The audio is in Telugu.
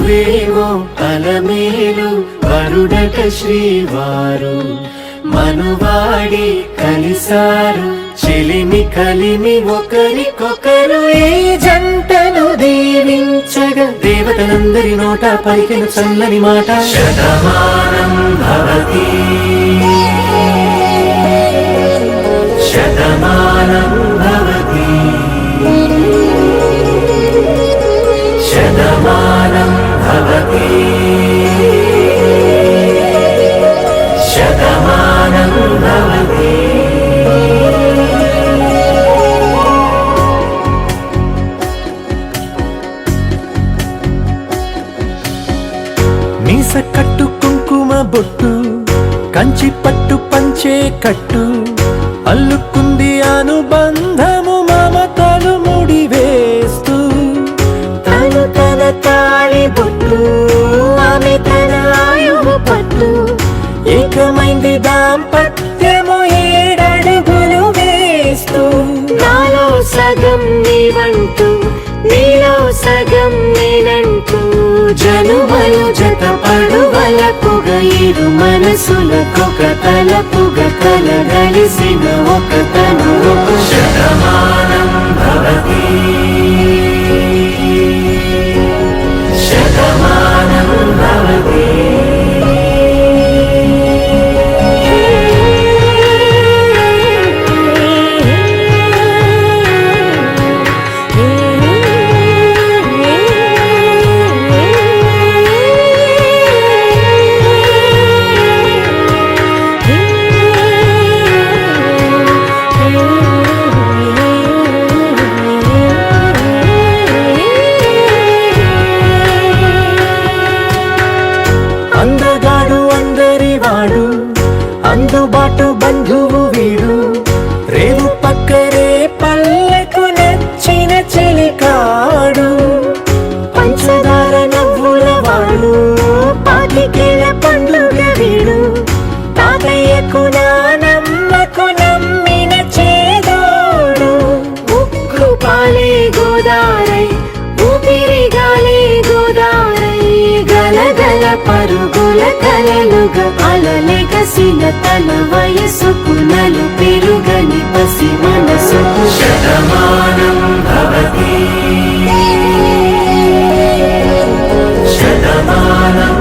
నువ్వేమో అలమేలు వరుడట శ్రీవారు మనువాడి కలిసారు చెలిమి కలిమి ఒకరికొకరు ఈ జంటను దీవించగా దేవతలందరి నోట పలికిన చల్లని మాట శతమానం భవతి శతమానం భవతి శతమానం భవతి శతమానం భవతి. మీస కట్టు కుంకుమ బొట్టు కంచి పట్టు పంచే కట్టు అల్లుకుంది అనుబంధము మమతలు ముడివేస్తూ తను తన తాళి బొట్టు ఆమె తన ఆయువు పట్టు ఏకమైంది దాంపత్యము 7 అడుగులు వేస్తూ నాలో సగం నీవంటూ నీలో సగం నేనంటూ జనుమలు జత పడువలపుగ ఇరు మనసులకొక తలపుగ కలగలిసిన ఒక తను శతమానం భవతి శతమానం భవతి. అందగాడు అందరివాడు అందుబాటు బంధువు వీడు రేవు పక్కరే పల్లెకు నచ్చిన చెలికాడు పంచదార నవ్వుల వాడు పాతికేల పండుగ వీడు తాతయ్యకు నానమ్మకు నమ్మిన చేదోడు ఉక్కు పాలే గోదారై ఊపిరి గాలే గోదారై గలగల పరుగుల కలలుగా అలలెగసిన తన వయసుకు నలు పెరుగని పసి మనసుకు శతమానం భవతి శతమానం